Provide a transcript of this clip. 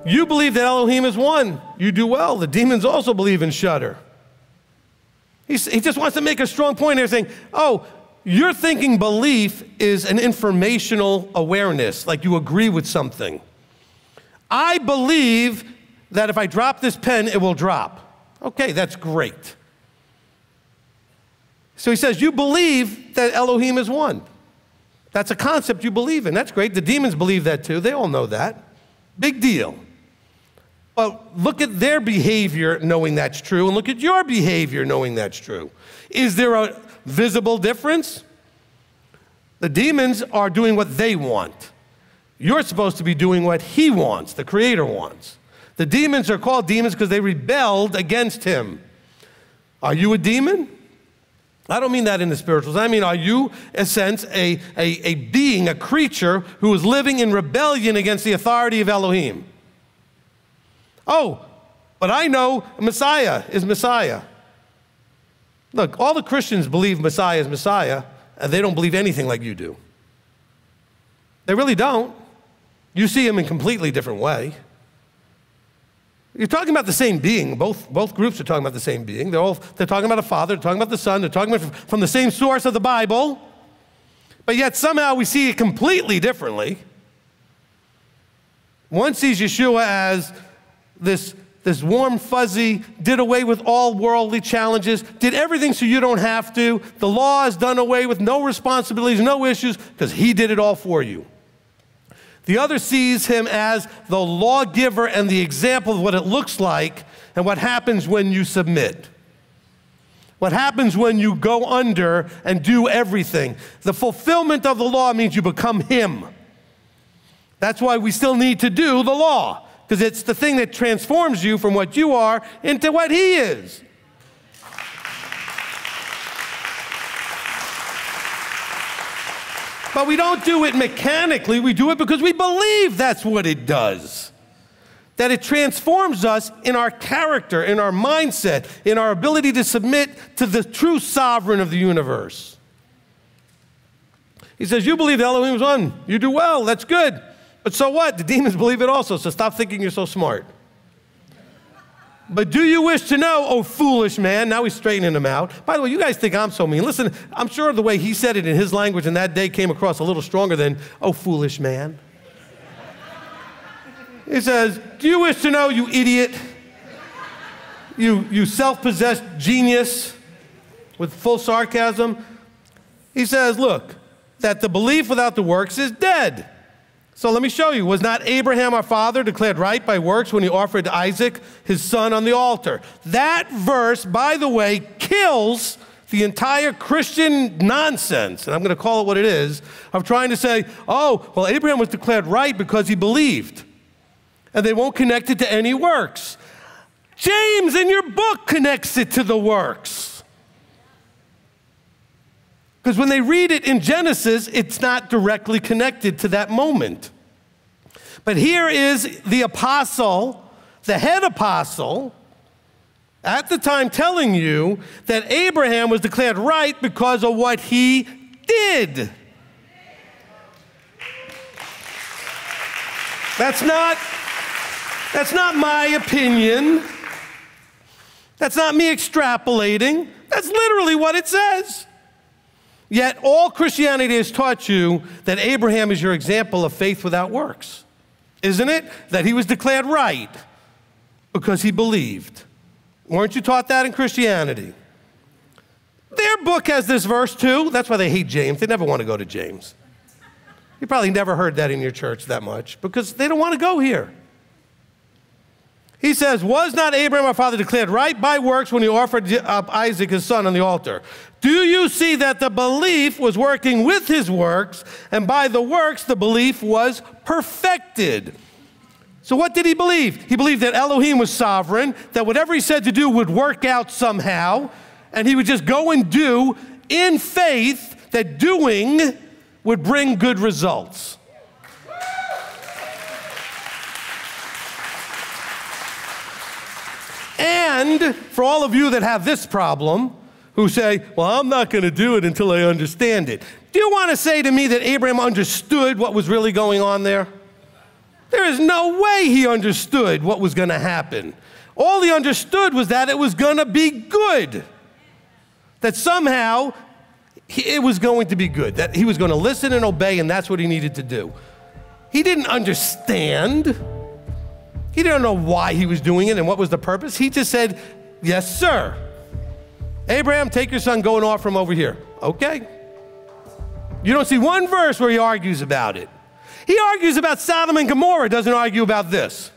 You believe that Elohim is one. You do well. The demons also believe and shudder. He just wants to make a strong point here saying, oh, you're thinking belief is an informational awareness, like you agree with something. I believe that if I drop this pen, it will drop. Okay, that's great. So he says, you believe that Elohim is one. That's a concept you believe in. That's great. The demons believe that too. They all know that. Big deal. But look at their behavior knowing that's true, and look at your behavior knowing that's true. Is there a visible difference? The demons are doing what they want. You're supposed to be doing what he wants, the Creator wants. The demons are called demons because they rebelled against him. Are you a demon? I don't mean that in the spirituals. I mean, are you, in a sense, a being, a creature who is living in rebellion against the authority of Elohim? Oh, but I know Messiah is Messiah. Look, all the Christians believe Messiah is Messiah, and they don't believe anything like you do. They really don't. You see him in a completely different way. You're talking about the same being. Both groups are talking about the same being. They're talking about a Father, they're talking about the Son, they're talking about from the same source of the Bible, but yet somehow we see it completely differently. One sees Yeshua as this warm, fuzzy, did away with all worldly challenges, did everything so you don't have to. The law is done away with, no responsibilities, no issues, because he did it all for you. The other sees him as the lawgiver and the example of what it looks like and what happens when you submit. What happens when you go under and do everything. The fulfillment of the law means you become him. That's why we still need to do the law, because it's the thing that transforms you from what you are into what he is. But we don't do it mechanically. We do it because we believe that's what it does. That it transforms us in our character, in our mindset, in our ability to submit to the true sovereign of the universe. He says, you believe Elohim is one. You do well. That's good. But so what? The demons believe it also, so stop thinking you're so smart. But do you wish to know, oh foolish man? Now he's straightening him out. By the way, you guys think I'm so mean. Listen, I'm sure the way he said it in his language in that day came across a little stronger than, oh foolish man. He says, do you wish to know, you idiot? You self-possessed genius, with full sarcasm. He says, look, that the belief without the works is dead. So let me show you. Was not Abraham our father declared right by works when he offered Isaac, his son, on the altar? That verse, by the way, kills the entire Christian nonsense, and I'm going to call it what it is, of trying to say, oh, well, Abraham was declared right because he believed, and they won't connect it to any works. James, in your book, connects it to the works. Because when they read it in Genesis, it's not directly connected to that moment. But here is the apostle, the head apostle, at the time telling you that Abraham was declared right because of what he did. That's not my opinion. That's not me extrapolating. That's literally what it says. Yet all Christianity has taught you that Abraham is your example of faith without works, isn't it? That he was declared right because he believed. Weren't you taught that in Christianity? Their book has this verse too. That's why they hate James. They never want to go to James. You probably never heard that in your church that much because they don't want to go here. He says, was not Abraham our father declared right by works when he offered up Isaac his son on the altar? Do you see that the belief was working with his works, and by the works the belief was perfected? So what did he believe? He believed that Elohim was sovereign, that whatever he said to do would work out somehow, and he would just go and do in faith that doing would bring good results. And for all of you that have this problem, who say, well, I'm not going to do it until I understand it. Do you want to say to me that Abraham understood what was really going on there? There is no way he understood what was going to happen. All he understood was that it was going to be good. That somehow it was going to be good. That he was going to listen and obey, and that's what he needed to do. He didn't understand. He didn't know why he was doing it and what was the purpose. He just said, yes, sir. Abraham, take your son, go and offer him over here. Okay. You don't see one verse where he argues about it. He argues about Sodom and Gomorrah, doesn't argue about this.